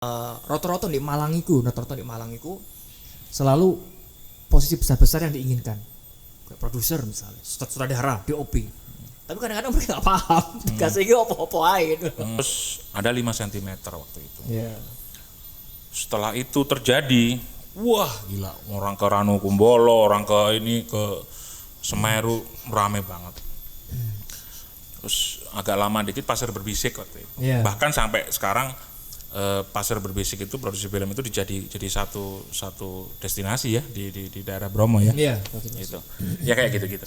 Rata-rata di Malang iku selalu posisi besar-besar yang diinginkan. Kayak produser misalnya, sutradara, DOP. Tapi kadang-kadang mereka nggak paham, dikasih apa-apa aja. Terus ada 5 cm waktu itu. Yeah. Setelah itu terjadi, wah gila, orang ke Ranu Kumbolo, orang ke Semeru rame banget. Terus agak lama dikit Pasir Berbisik waktu itu. Yeah. Bahkan sampai sekarang Pasir Berbisik itu produksi film itu jadi satu destinasi ya di daerah Bromo ya. Iya, Gitu. Ya kayak gitu-gitu.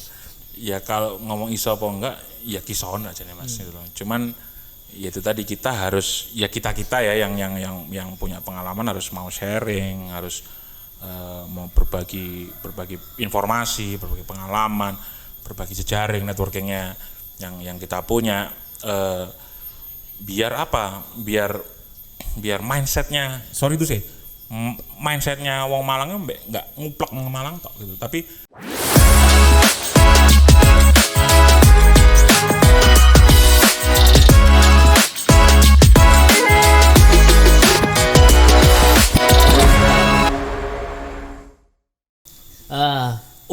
Ya kalau ngomong iso apa enggak ya kison aja nih Mas gitu loh. Cuman ya itu tadi kita harus ya kita ya yang punya pengalaman harus mau sharing, harus mau berbagi informasi, berbagi pengalaman, berbagi jejaring networkingnya yang kita punya, biar apa? Biar mindsetnya, sorry itu sih, mindsetnya wong Malang nggak nguplek ke Malang tok gitu, tapi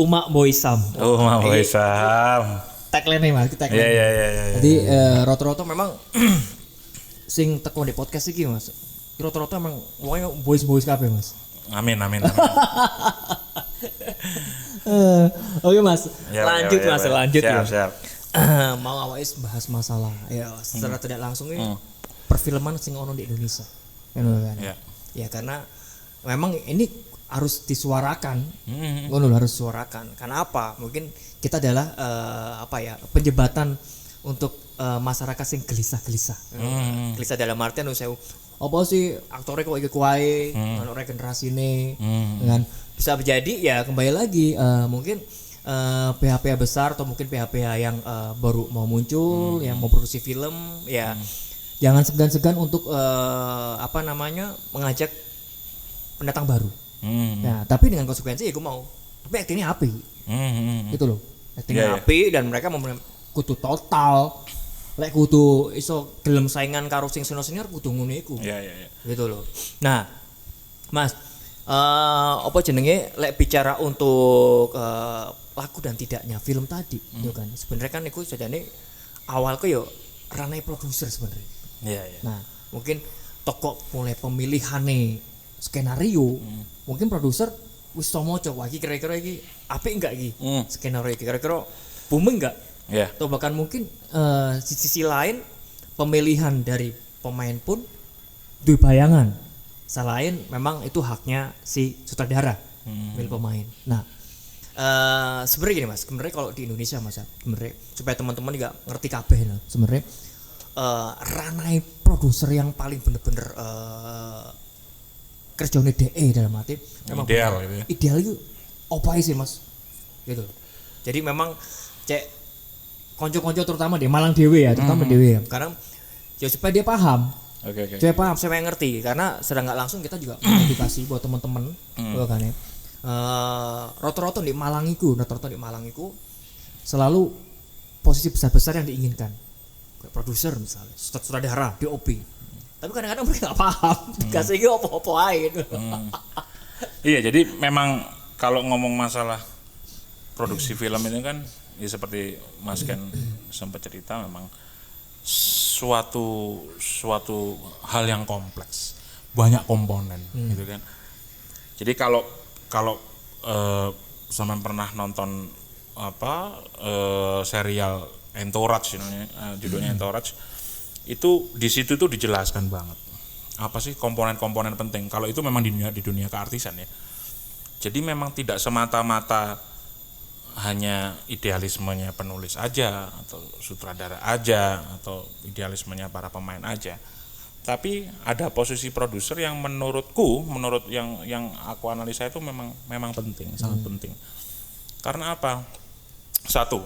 Umak Boysam. Tagline nih Mas, tagline. Iya. Jadi rata-rata memang sing teko di podcast iki Mas. Rata-rata emang wongnya boys kabeh Mas. Amin. Oke Mas, Ya, lanjut ya. Siap. Mau awake bahas masalah ya secara tidak langsung ini perfilman sing ono di Indonesia. Kan? Ya. Ya karena memang ini harus disuarakan. Ngono harus disuarakan. Karena apa? Mungkin kita adalah penjembatan untuk masyarakat sing gelisah-gelisah. Gelisah dalam artian saya apa sih aktornya kok iki kuae, ono regenerasine, kan bisa menjadi ya kembali lagi mungkin PH-PH besar atau mungkin PH-PH yang baru mau muncul, yang mau produksi film, ya jangan segan-segan untuk mengajak pendatang baru. Nah, tapi dengan konsekuensi ya gue mau, tapi aktingnya api, gitu loh, aktingnya api dan mereka kudu total. Lek kudu iso gelem saingan karo sing senior kudu ngono iku. Iya. Gitu loh. Nah, Mas, apa jenenge lek bicara untuk laku dan tidaknya film tadi, yo kan. Sebenarnya kan iku jadiane awalku yo ranai produser sebenarnya. Iya. Nah, mungkin toko mulai pemilihane skenario, mungkin produser wis to moco wah iki kira-kira iki apik enggak iki? Skenario iki kira-kira booming enggak? Ya. Atau bahkan mungkin sisi lain pemilihan dari pemain pun duwe bayangan. Selain memang itu haknya si sutradara milih pemain. Nah, sebenarnya gini Mas, sebenarnya kalau di Indonesia Mas, sebenarnya supaya teman-teman juga ngerti kabeh lah. Sebenarnya ranai produser yang paling bener-bener kerjane DE dalam arti memang Ideal gitu ya. Ideal itu apa sih Mas? Gitu. Jadi memang cek konco-konco terutama di Malang Dewe ya, terutama Dewe ya. Karena ya supaya dia paham. Oke. Supaya paham, supaya ngerti. Karena sedang nggak langsung kita juga edukasi buat teman-teman, kan ya. Rata-rata di Malang iku selalu posisi besar-besar yang diinginkan. Kayak produser misalnya, sutradara, DOP. Tapi kadang-kadang mereka nggak paham, dikasih apa-apa aja. Iya, jadi memang kalau ngomong masalah produksi film ini kan ya seperti Mas Ken sempat cerita, memang suatu hal yang kompleks, banyak komponen gitu kan. Jadi kalau sampean pernah nonton serial Entourage judulnya Entourage, itu di situ tuh dijelaskan banget apa sih komponen-komponen penting. Kalau itu memang di dunia keartisan ya. Jadi memang tidak semata-mata hanya idealismenya penulis aja atau sutradara aja atau idealismenya para pemain aja, tapi ada posisi produser yang menurut yang aku analisa itu memang penting, sangat penting. Karena apa? Satu,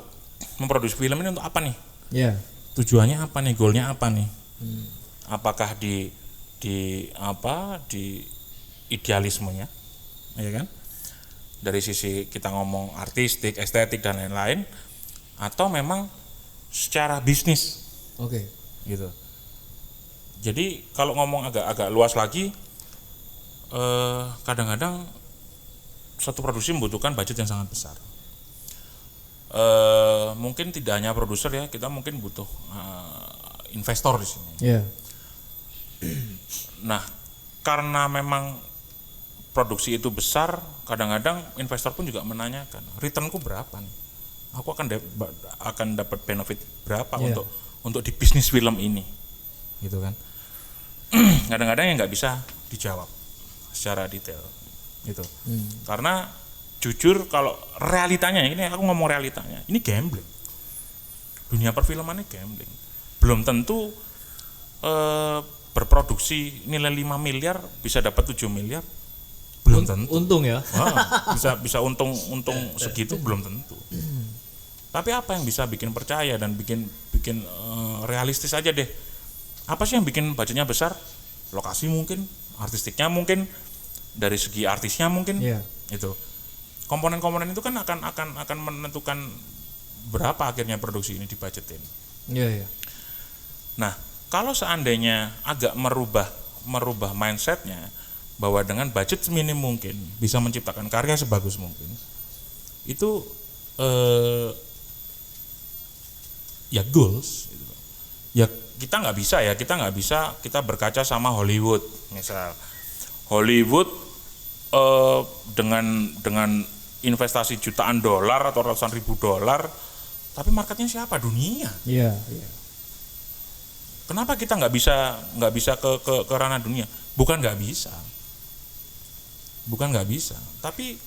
memproduksi film ini untuk apa nih? Tujuannya apa nih? Goalnya apa nih? Apakah di idealismenya, ya kan? Dari sisi kita ngomong artistik, estetik dan lain-lain, atau memang secara bisnis. Oke. Gitu. Jadi kalau ngomong agak luas lagi, kadang-kadang satu produksi membutuhkan budget yang sangat besar. Mungkin tidak hanya produser ya, kita mungkin butuh investor di sini. Yeah. Nah, karena memang produksi itu besar, kadang-kadang investor pun juga menanyakan, returnku berapa nih? Aku akan dapat benefit berapa untuk di bisnis film ini, gitu kan? Kadang-kadang yang nggak bisa dijawab secara detail, gitu. Karena jujur kalau realitanya, ini aku ngomong realitanya, ini gambling. Dunia perfilman ini gambling. Belum tentu berproduksi nilai 5 miliar bisa dapat 7 miliar. Belum tentu. Untung ya. Bisa untung segitu belum tentu. Tapi apa yang bisa bikin percaya dan bikin realistis aja deh. Apa sih yang bikin budgetnya besar? Lokasi mungkin, artistiknya mungkin, dari segi artisnya mungkin. Itu. Komponen-komponen itu kan akan menentukan berapa akhirnya produksi ini dibudgetin. Nah, kalau seandainya agak merubah mindsetnya bahwa dengan budget seminim mungkin bisa menciptakan karya sebagus mungkin, itu ya goals. Ya kita nggak bisa kita berkaca sama Hollywood misal. Hollywood dengan investasi jutaan dolar atau ratusan ribu dolar, tapi marketnya siapa? Dunia. Kenapa kita nggak bisa ke ranah dunia? Bukan nggak bisa, tapi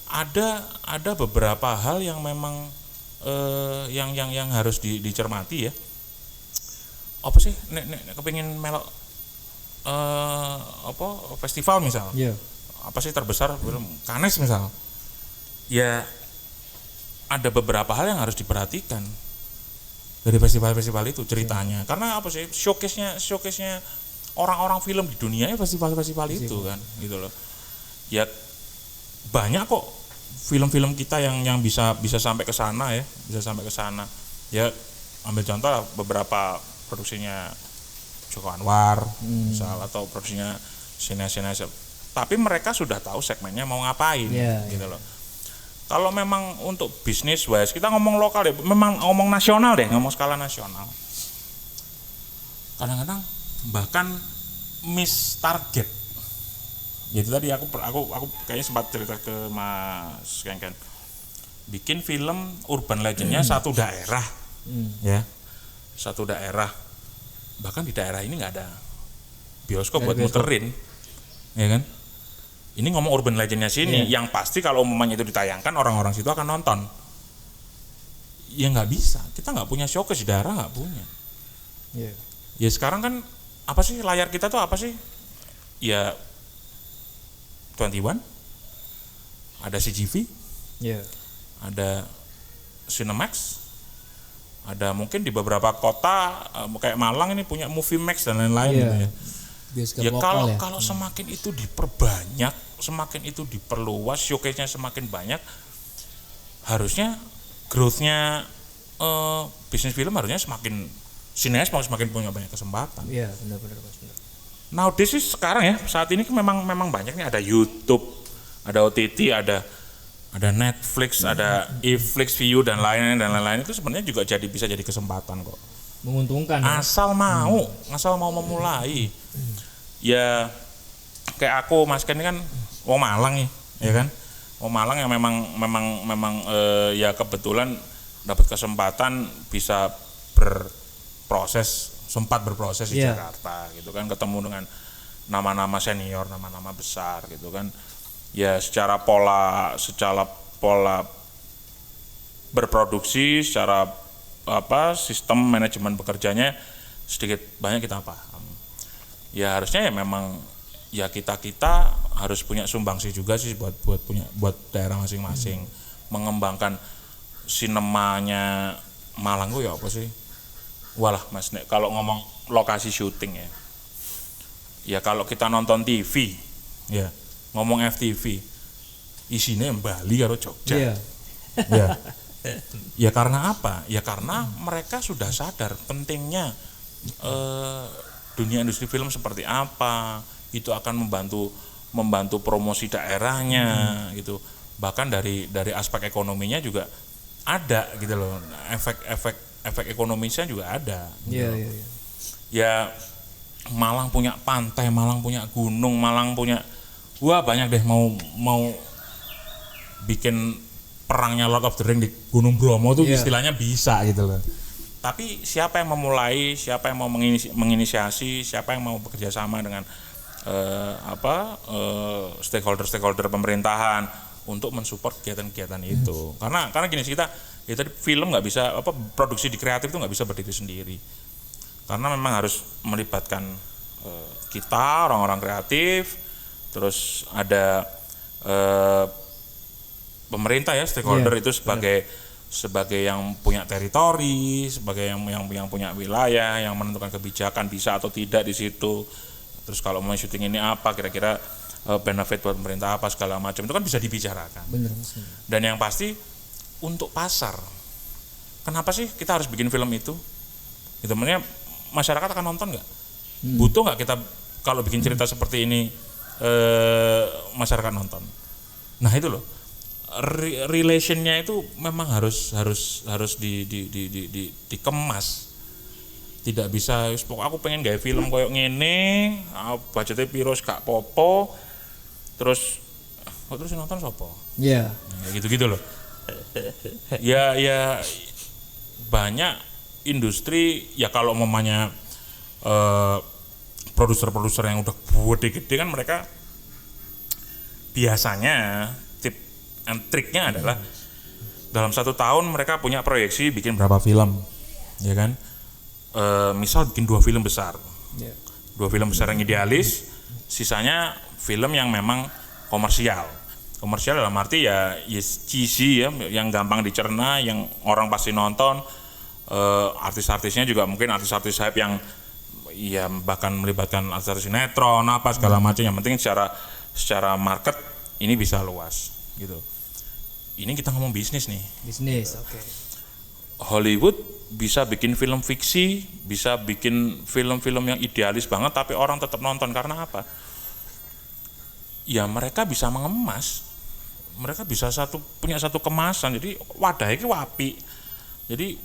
ada beberapa hal yang memang yang harus dicermati ya. Apa sih? Nek kepengin melok festival misal. Apa sih terbesar film Cannes misal. Ya ada beberapa hal yang harus diperhatikan dari festival-festival itu ceritanya. Karena apa sih? Showcase-nya orang-orang film di dunia ya festival-festival itu kan, gitu loh. Ya banyak kok film-film kita yang bisa sampai ke sana ya, Ya ambil contoh lah, beberapa produksinya Joko Anwar misal, atau produksinya Sines. Tapi mereka sudah tahu segmennya mau ngapain, gitu loh. Kalau memang untuk bisnis wise, kita ngomong lokal deh, memang ngomong nasional deh, ngomong skala nasional. Kadang-kadang bahkan miss target. Jadi tadi aku kayaknya sempat cerita ke Mas Ken. Bikin film urban legendnya satu daerah, ya, satu daerah. Bahkan di daerah ini nggak ada bioskop buat muterin, ya kan? Ini ngomong urban legendnya sini, yang pasti kalau umumnya itu ditayangkan orang-orang situ akan nonton. Ya nggak bisa, kita nggak punya showcase di daerah, nggak punya. Ya sekarang kan apa sih layar kita tuh apa sih? Ya 21, ada CGV, ada Cinemax, ada mungkin di beberapa kota kayak Malang ini punya Movie Max dan lain-lain gitu ya. Ya kalau semakin itu diperbanyak, semakin itu diperluas, showcase-nya semakin banyak, harusnya growth-nya bisnis film harusnya semakin sineas semakin punya banyak kesempatan. Iya, benar. Nowadays sih sekarang ya, saat ini memang banyak nih, ada YouTube, ada OTT, ada Netflix, ada Eflix, View dan lain-lain itu sebenarnya juga bisa jadi kesempatan kok. Menguntungkan. Asal mau memulai. Ya kayak aku Mas Ken kan wong Malang nih, ya kan? Wong Malang yang memang ya kebetulan dapat kesempatan bisa sempat berproses di Jakarta gitu kan, ketemu dengan nama-nama senior, nama-nama besar gitu kan. Ya secara pola berproduksi, secara sistem manajemen bekerjanya sedikit banyak kita paham. Ya harusnya ya memang ya kita harus punya sumbangsi juga sih buat daerah masing-masing, mengembangkan sinemanya Malang tuh ya apa sih? Walah Mas, kalau ngomong lokasi syuting ya kalau kita nonton TV ya, ngomong FTV isinya Bali karo Jogja. Ya karena apa? Ya karena mereka sudah sadar pentingnya dunia industri film seperti apa, itu akan membantu promosi daerahnya gitu. Bahkan dari aspek ekonominya juga ada gitu loh. Efek ekonomisnya juga ada. Gitu. Ya Malang punya pantai, Malang punya gunung, Malang punya banyak deh mau bikin perangnya Lord of the Ring di Gunung Bromo tuh istilahnya bisa gitu loh. Tapi siapa yang memulai, siapa yang mau menginisiasi, siapa yang mau bekerja sama dengan stakeholder pemerintahan untuk mensupport kegiatan-kegiatan itu. Karena gini sih, kita film nggak bisa produksi di kreatif itu nggak bisa berdiri sendiri. Karena memang harus melibatkan kita orang-orang kreatif, terus ada pemerintah ya, stakeholder itu sebagai yang punya teritori, sebagai yang punya wilayah, yang menentukan kebijakan bisa atau tidak di situ. Terus kalau mau syuting ini apa, kira-kira benefit buat pemerintah apa, segala macam itu kan bisa dibicarakan. Bener. Dan yang pasti untuk pasar, kenapa sih kita harus bikin film itu? Gitu, maksudnya masyarakat akan nonton nggak? Butuh nggak kita kalau bikin cerita seperti ini masyarakat nonton? Nah itu loh, relationnya itu memang harus dikemas. Tidak bisa aku pengen gawe film koyo ngene, budgetnya piro gak popo, terus nonton sapa? Iya. Yeah. Gitu loh. ya banyak industri ya, kalau umpamanya produser-produser yang udah gede-gede kan, mereka biasanya tip and triknya adalah dalam 1 tahun mereka punya proyeksi bikin berapa film, ya kan? Misal bikin 2 film besar, 2 film besar yang idealis, sisanya film yang memang komersial dalam arti ya cheesy ya, yang gampang dicerna, yang orang pasti nonton. Artis-artisnya juga mungkin artis-artis hype yang ya bahkan melibatkan artis sinetron apa segala macam, yang penting secara market ini bisa luas gitu. Ini kita ngomong bisnis nih. Oke. Hollywood bisa bikin film fiksi, bisa bikin film-film yang idealis banget, tapi orang tetap nonton karena apa? Ya mereka bisa mengemas, mereka bisa punya satu kemasan, jadi wadahnya ki wapi, jadi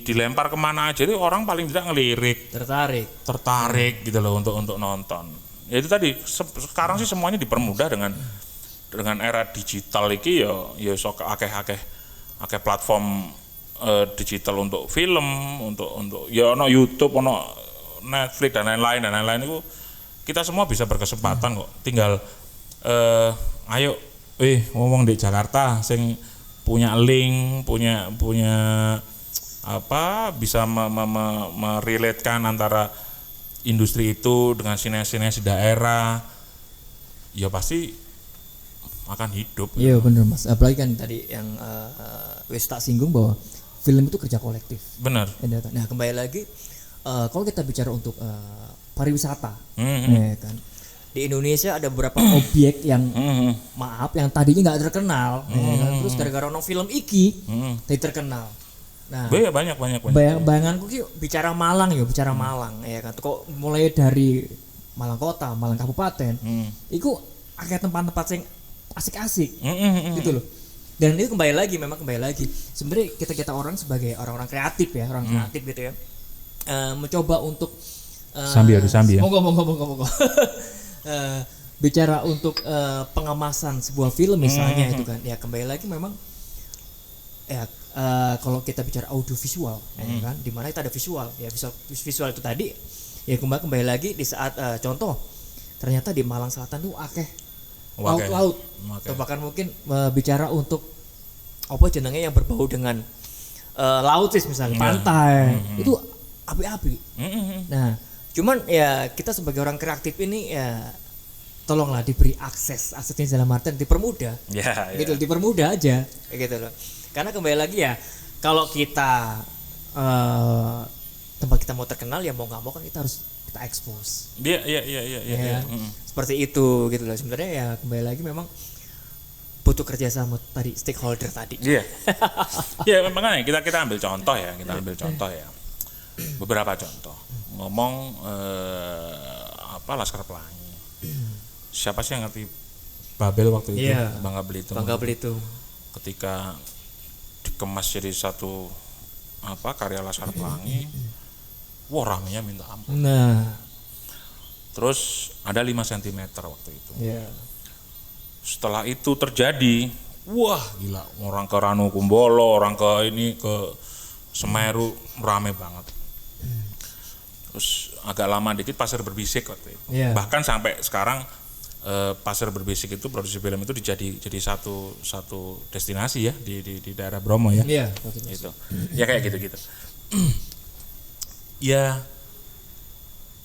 dilempar kemana aja, jadi orang paling tidak ngelirik, tertarik gitu loh untuk nonton. Ya itu tadi, sekarang sih semuanya dipermudah dengan era digital iki ya sok akeh platform digital untuk film, untuk ya ono YouTube, ono Netflix dan lain-lain itu kita semua bisa berkesempatan kok. Tinggal ayo ngomong di Jakarta sing punya link, punya bisa merelatekan antara industri itu dengan sineas-sineas di daerah, ya pasti akan hidup. Iya benar Mas, apalagi kan tadi yang wis tak singgung bahwa film itu kerja kolektif. Benar. Nah kembali lagi kalau kita bicara untuk pariwisata, ya kan, di Indonesia ada beberapa objek yang yang tadinya nggak terkenal, ya kan? Terus gara-gara nonton film iki jadi terkenal. Nah, banyak. Bayanganku ki bicara Malang, ya kan. Kok mulai dari Malang Kota, Malang Kabupaten, itu akeh tempat-tempat yang asik-asik, gitu loh. Dan itu kembali lagi. Sebenarnya kita orang sebagai orang-orang kreatif ya, kreatif gitu ya, mencoba untuk sambil ya. Monggo. Bicara untuk pengemasan sebuah film misalnya itu kan, ya kembali lagi memang ya kalau kita bicara audiovisual, ya kan, di mana kita ada visual, ya visual itu tadi, ya kembali lagi di saat contoh ternyata di Malang Selatan tuh akeh laut, atau bahkan mungkin bicara untuk apa jenenge yang berbau dengan laut sih misalnya pantai, itu api-api. Nah, cuman ya kita sebagai orang kreatif ini ya tolonglah diberi aksesnya dalam artian dipermudah, gitu, dipermudah aja, kayak gitu loh. Karena kembali lagi ya, kalau kita tempat kita mau terkenal ya mau nggak mau kan kita harus kita expose. Iya. Seperti itu gitu loh. Sebenarnya ya kembali lagi memang butuh kerjasama tadi stakeholder tadi. Iya. Ya memang kan kita ambil contoh ya, Beberapa contoh. ngomong Laskar Pelangi. Siapa sih yang ngerti Babel waktu itu? Iya. Bangka Belitung. Bangka Belitung. Ketika dikemas jadi satu karya Laskar Pelangi, wah ramenya minta ampun. Nah, Terus ada 5 cm waktu itu. ya. Setelah itu terjadi, wah gila, orang ke Ranukumbolo, orang ke Semeru rame banget. Terus agak lama dikit Pasir Berbisik waktu itu. Iya. Bahkan sampai sekarang Pasir Berbisik itu produksi film itu jadi satu destinasi ya di daerah Bromo ya. Iya, Gitu. Ya kayak gitu-gitu. Ya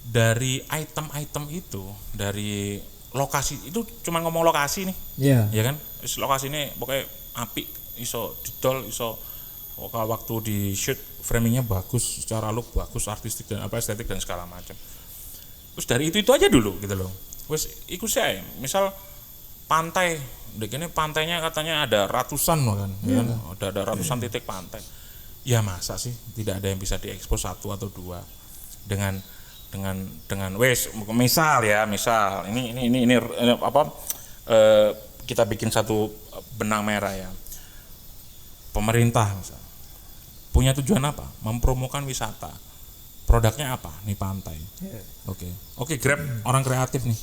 dari item-item itu, dari lokasi itu cuma ngomong lokasi nih. Iya. Ya kan? Lokasi ini pokoknya apik, iso didol, iso waktu di shoot framingnya bagus, secara look bagus, artistik dan estetik dan segala macam. Terus dari itu aja dulu gitu loh. Wes ikut saya, misal pantai, begini pantainya katanya ada ratusan kan, ya kan? Ada ratusan titik pantai. Ya masa sih tidak ada yang bisa diekspos 1 atau 2 dengan misal ini kita bikin satu benang merah ya. Pemerintah misal punya tujuan apa? Mempromokan wisata. Produknya apa? Nih pantai. Oke, Grab orang kreatif nih.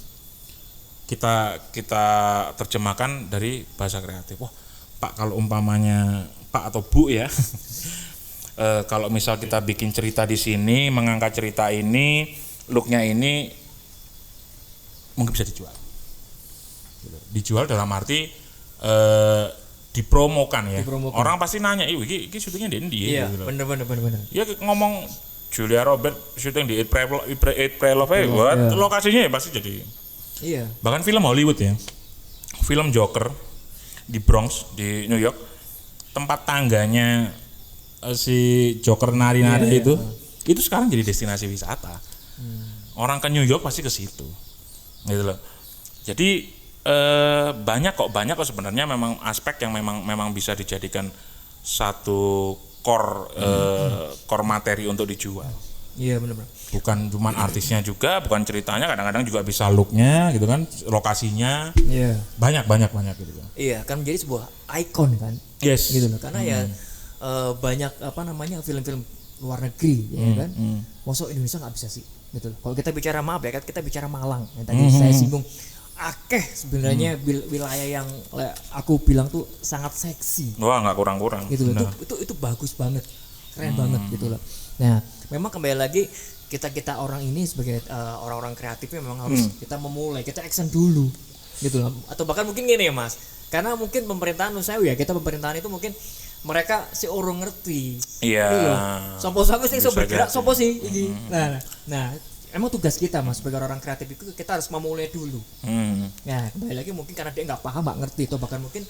Kita terjemahkan dari bahasa kreatif. Wah, Pak, kalau umpamanya Pak atau Bu ya. Kalau misal kita bikin cerita di sini, mengangkat cerita ini, looknya ini mungkin bisa dijual. Dijual dalam arti dipromokan ya. Orang pasti nanya, iki syutingnya di India. Iya, gitu. bener. Ya ngomong Julia Robert syuting di Eat Pray Love buat lokasinya ya pasti jadi. Iya. Bahkan film Hollywood ya, film Joker di Bronx di New York, tempat tangganya si Joker nari-nari itu sekarang jadi destinasi wisata. Orang ke New York pasti ke situ, gitu loh. Jadi banyak kok sebenarnya memang aspek yang memang bisa dijadikan satu core materi untuk dijual. Iya benar. Bukan cuma artisnya juga, bukan ceritanya, kadang-kadang juga bisa looknya gitu kan, lokasinya. Iya. Banyak gitu kan. Iya, kan menjadi sebuah ikon kan. Yes. Gitu loh. Karena ya banyak film-film luar negeri ya kan. Masuk Indonesia nggak bisa sih, gitu loh. Kalau kita bicara kita bicara Malang. Yang tadi saya singgung. Akeh sebenarnya wilayah yang aku bilang tuh sangat seksi. Wah, nggak kurang-kurang. Gitu loh. Itu bagus banget, keren banget gitu loh. Nah, memang kembali lagi kita orang ini sebagai orang-orang kreatifnya memang harus kita memulai, kita action dulu, gitu loh. Atau bahkan mungkin gini ya Mas, karena mungkin pemerintahan kita pemerintahan itu mungkin mereka si orang ngerti. Iya. Gitu loh. Sopo-sopo sih bergerak, sopo sih ini. Nah, emang tugas kita Mas sebagai orang kreatif itu kita harus memulai dulu. Nah, kembali lagi mungkin karena dia nggak paham, nggak ngerti, atau bahkan mungkin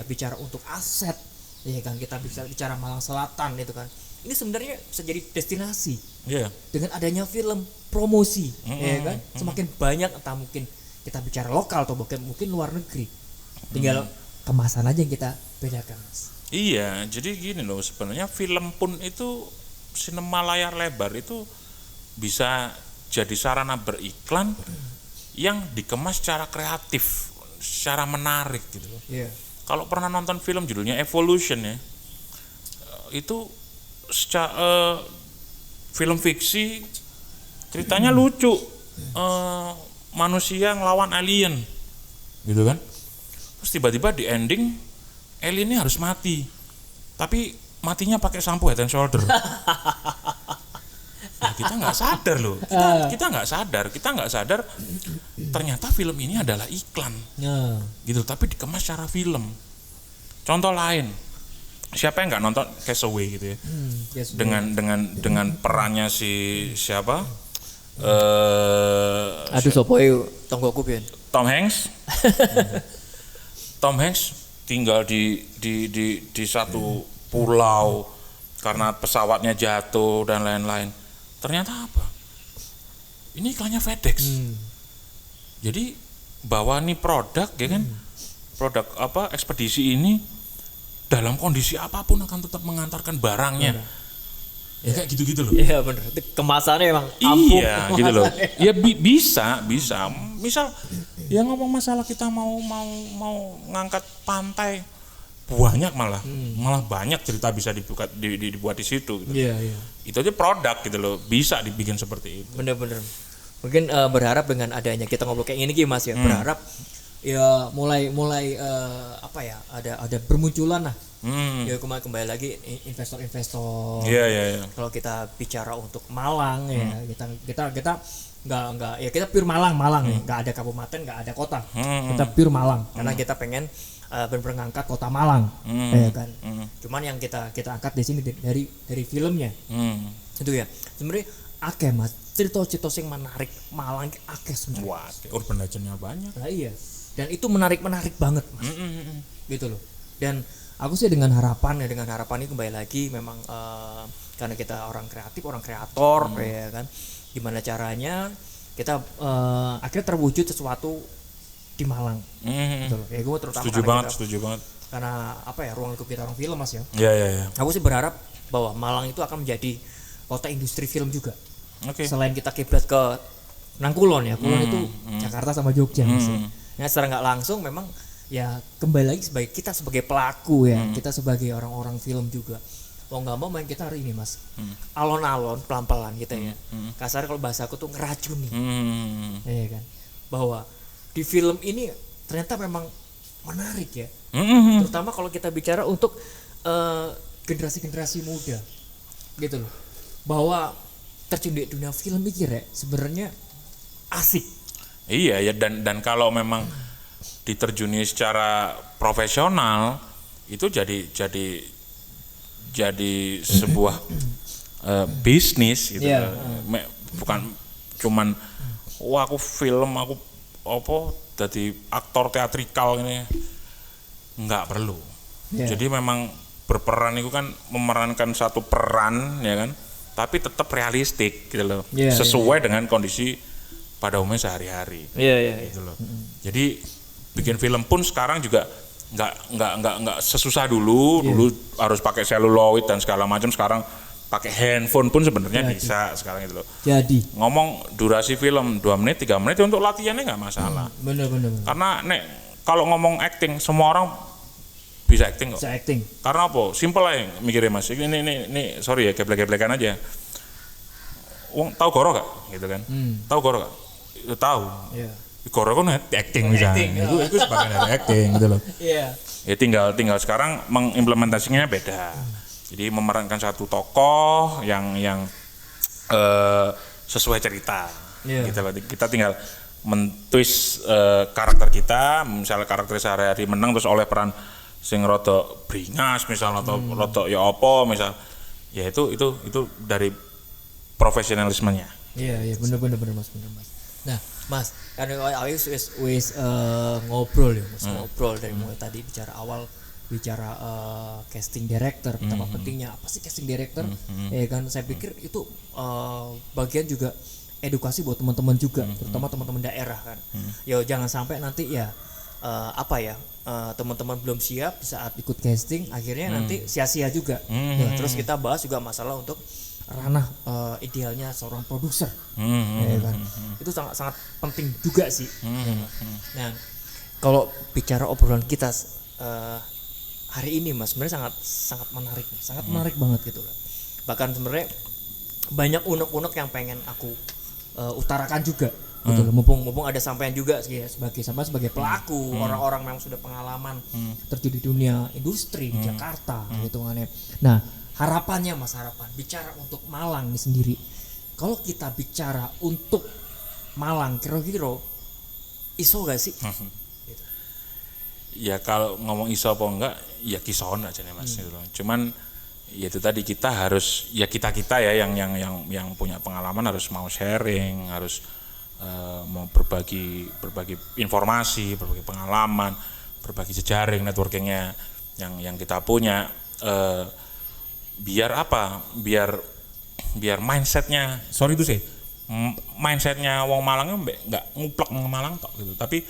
bicara untuk aset, ya kan, kita bisa bicara Malang Selatan itu kan. Ini sebenarnya bisa jadi destinasi. Dengan adanya film promosi, ya kan, semakin banyak, entah mungkin kita bicara lokal atau mungkin luar negeri. Tinggal kemasan aja yang kita bedakan, Mas. Iya, jadi gini loh, sebenarnya film pun itu, sinema layar lebar itu bisa jadi sarana beriklan yang dikemas secara kreatif, secara menarik gitu loh. Kalau pernah nonton film judulnya Evolution ya, itu film fiksi, ceritanya lucu, manusia ngelawan alien, gitu kan? Terus tiba-tiba di ending aliennya harus mati, tapi matinya pakai sampo Head and Shoulder. Nah, kita nggak sadar loh, kita nggak sadar ternyata film ini adalah iklan, gitu. Tapi dikemas secara film. Contoh lain, siapa yang nggak nonton Castaway gitu ya, dengan perannya si siapa? Aduh sopoe tonggoku pian. Tom Hanks. Tom Hanks tinggal di satu pulau karena pesawatnya jatuh dan lain-lain. Ternyata apa? Ini iklannya FedEx. Jadi bawa nih produk ya kan, produk ekspedisi ini dalam kondisi apapun akan tetap mengantarkan barangnya. Ya kayak gitu-gitu loh. Iya bener. Kemasannya emang ampuh. Iya gitu loh. Ya bisa. Misal ya ngomong masalah kita mau ngangkat pantai, banyak malah banyak cerita bisa dibuat di situ gitu. Iya. Itu aja produk gitu loh, bisa dibikin seperti itu. Bener. Mungkin berharap dengan adanya kita ngobrol kayak ini Ki Mas ya, berharap ya mulai apa ya, ada bermunculan lah. Ya kembali lagi investor-investor. Iya. Kalau kita bicara untuk Malang ya, kita nggak ya kita pure Malang ya, nggak ada kabupaten, nggak ada kota. Kita pure Malang karena kita pengen benar-benar ngangkat kota Malang, ya kan. Cuman yang kita angkat di sini dari filmnya. Itu ya. Sebenarnya akeh Mas, cerita-cerita yang menarik Malang akeh sebenarnya. Wah, urban legend-nya banyak. Nah, iya. Dan itu menarik banget Mas. Gitu loh. Dan aku sih dengan harapan ini kembali lagi memang karena kita orang kreatif, orang kreator ya kan. Gimana caranya kita akhirnya terwujud sesuatu di Malang. Gitu loh. Ya gue terutama Setuju banget. Karena apa ya, ruang lingkup kita orang film Mas ya. Iya. Aku sih berharap bahwa Malang itu akan menjadi kota industri film juga. Selain kita kiblat ke Nangkulon ya, Kulon itu Jakarta sama Jogja Mas. Nah, secara nggak langsung memang ya kembali lagi sebagai kita sebagai pelaku ya, kita sebagai orang-orang film juga. Mau nggak mau main kita hari ini Mas. Alon-alon pelan-pelan kita ya. Kasar kalau bahasa aku tuh ngeracuni. Iya kan. Bahwa di film ini ternyata memang menarik ya. Terutama kalau kita bicara untuk generasi-generasi muda. Gitu loh. Bahwa terjun di dunia film mikir ya sebenarnya asik. Iya ya, dan kalau memang diterjuni secara profesional itu jadi sebuah bisnis gitu. Yeah. Bukan cuman aku film, aku jadi aktor teatrikal ini, nggak perlu. Yeah. Jadi memang berperan itu kan memerankan satu peran ya kan, tapi tetap realistik gitu loh. Yeah, sesuai dengan kondisi pada umumnya sehari-hari. Iya. Gitu loh. Jadi bikin film pun sekarang juga nggak sesusah dulu. Dulu harus pakai seluloid dan segala macam. Sekarang pakai handphone pun sebenarnya bisa sekarang gitu loh. Jadi ngomong durasi film 2 menit 3 menit untuk latihannya nggak masalah. Bener. Karena kalau ngomong acting, semua orang bisa acting kok. Bisa acting. Karena apa? Simple aja mikirnya Mas. Ini sorry ya, geblek-geblekan aja. Wong tahu goro gak? Gitu kan. Tahu goro gak? Itu tahu. Iya. Goro kan acting misalnya. Itu sebagian dari acting gitu loh. Iya. Ya tinggal sekarang mengimplementasinya beda. Jadi memerankan satu tokoh yang sesuai cerita. Gitu loh. Kita tinggal mentwist karakter kita, misalnya karakter sehari-hari menang terus oleh peran sing rada bringas misalnya atau rada ya apa misal. Ya itu dari profesionalismenya. Iya, bener Mas. Nah, Mas, kan wis ngobrol ya, Mas, ngobrol dari mulai tadi bicara awal bicara casting director, betapa pentingnya apa sih casting director? Ya kan, saya pikir itu bagian juga edukasi buat teman-teman juga, terutama teman-teman daerah kan. Ya jangan sampai nanti ya teman-teman belum siap saat ikut casting, akhirnya nanti sia-sia juga. Ya, terus kita bahas juga masalah untuk ranah idealnya seorang produser, ya kan? Itu sangat penting juga sih. Nah, kalau bicara obrolan kita hari ini Mas, sebenarnya sangat menarik banget gitu loh. Bahkan sebenarnya banyak unek-unek yang pengen aku utarakan juga. Gitu loh. Mumpung ada sampean juga sebagai pelaku, orang-orang yang sudah pengalaman terjun di dunia industri di Jakarta gitu kan ya. Nah, harapan bicara untuk Malang ini sendiri. Kalau kita bicara untuk Malang, kira-kira iso gak sih? Gitu. Ya kalau ngomong iso apa enggak, ya kison aja nih Mas gitu loh. Cuman ya itu tadi kita harus ya kita ya yang punya pengalaman harus mau sharing, harus mau berbagi informasi, berbagi pengalaman, berbagi jejaring networkingnya yang kita punya. Biar mindsetnya mindsetnya wong Malang nggak nguplek ke Malang tok gitu, tapi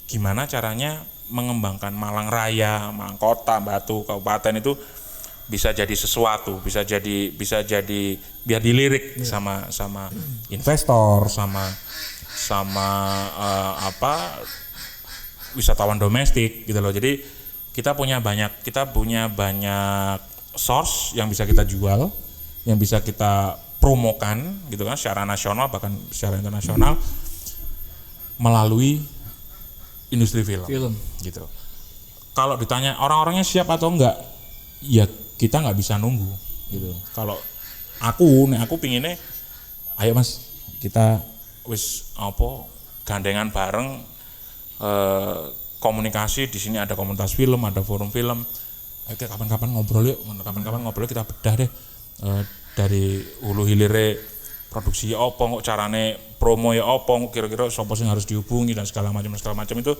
gimana caranya mengembangkan Malang Raya, Malang Kota, Batu, Kabupaten itu bisa jadi sesuatu, bisa jadi biar dilirik sama investor, sama wisatawan domestik gitu loh. Jadi kita punya banyak source yang bisa kita jual, yang bisa kita promokan gitu kan secara nasional bahkan secara internasional melalui industri film. Gitu. Kalau ditanya orang-orangnya siap atau enggak, ya kita nggak bisa nunggu gitu. Kalau aku pinginnya, ayo mas kita wis gandengan bareng, komunikasi di sini ada komunitas film, ada forum film. Ayo kapan-kapan ngobrol kita bedah deh dari hulu hilire produksi apa, kok carane promo ya apa, kira-kira siapa sing harus dihubungi dan segala macam itu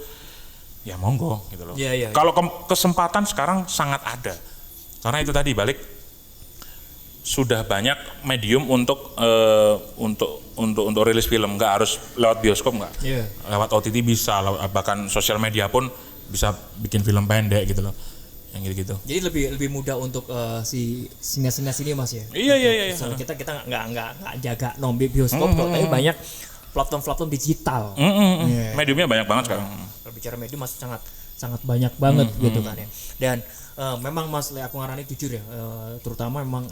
ya monggo gitu loh. Kalau kesempatan sekarang sangat ada. Karena itu tadi balik sudah banyak medium untuk rilis film, nggak harus lewat bioskop, nggak lewat OTT bisa, bahkan sosial media pun bisa bikin film pendek gitu loh, yang gitu. Jadi lebih mudah untuk si sinas ini mas ya. Iya. Soalnya kita nggak jaga nombi bioskop, tapi banyak platform digital. Mediumnya banyak banget sekarang. Berbicara medium masih sangat banyak banget gitu kan ya. Dan memang mas, aku ngarani jujur ya, terutama memang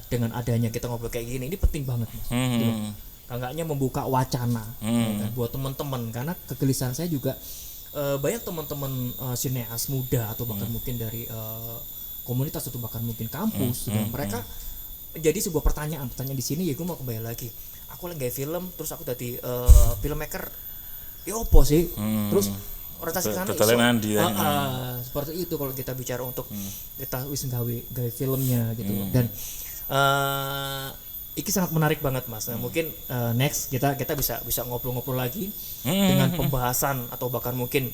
dengan adanya kita ngobrol kayak gini, ini penting banget mas. Gitu. Kagaknya membuka wacana ya kan, buat teman-teman, karena kegelisahan saya juga banyak teman-teman sineas muda atau bahkan mungkin dari komunitas atau bahkan mungkin kampus, mereka jadi sebuah pertanyaan di sini ya, gue mau kembali lagi. Aku lagi film, terus aku tadi filmmaker, ya opo sih, terus orientasi sana seperti itu kalau kita bicara untuk kita wis gawe filmnya gitu. Dan ini sangat menarik banget mas. Nah, mungkin next kita bisa ngobrol-ngobrol lagi dengan pembahasan atau bahkan mungkin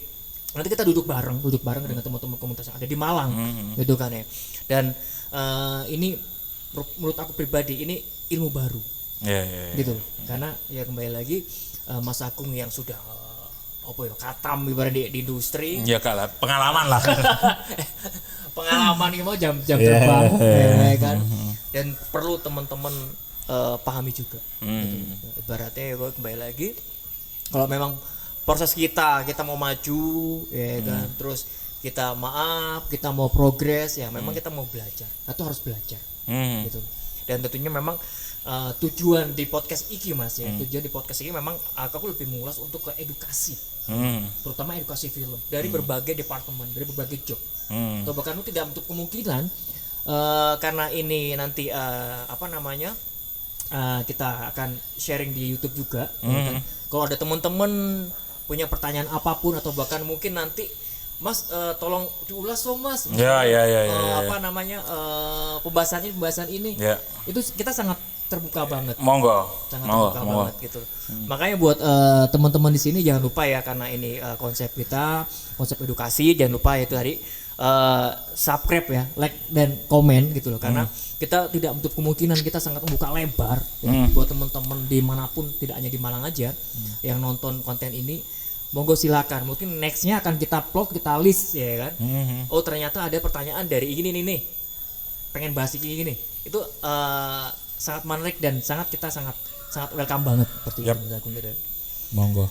nanti kita duduk bareng dengan teman-teman komunitas yang ada di Malang gitu kan ya. Dan ini menurut aku pribadi ini ilmu baru gitu. Karena ya kembali lagi Mas Agung yang sudah katam ibarat di industri. Ya kalah pengalaman lah. Pengalaman ini mau jam terbang ya kan. Dan perlu teman-teman pahami juga. Gitu. Ibaratnya gue kembali lagi, kalau memang proses kita mau maju ya kan, terus kita mau progres ya, memang kita mau belajar atau harus belajar gitu. Dan tentunya memang tujuan di podcast iki mas ya, tujuan di podcast ini memang aku lebih mengulas untuk ke edukasi, terutama edukasi film dari berbagai departemen, dari berbagai job, atau bahkan tidak untuk kemungkinan karena ini nanti kita akan sharing di YouTube juga. Kan? Kalau ada teman-teman punya pertanyaan apapun atau bahkan mungkin nanti mas tolong diulas dong mas. Pembahasan ini. Itu kita sangat terbuka banget. Monggo. Banget gitu. Makanya buat teman-teman di sini jangan lupa ya, karena ini konsep kita, konsep edukasi, jangan lupa ya itu tadi subscribe ya, like dan komen gitu loh, karena kita tidak menutup kemungkinan kita sangat membuka lebar ya, buat teman-teman dimanapun, tidak hanya di Malang aja yang nonton konten ini, monggo silakan. Mungkin nextnya akan kita plot, kita list ya kan. Oh ternyata ada pertanyaan dari ini nih, pengen bahas ini, itu sangat menarik dan kita sangat welcome banget seperti itu. Monggo.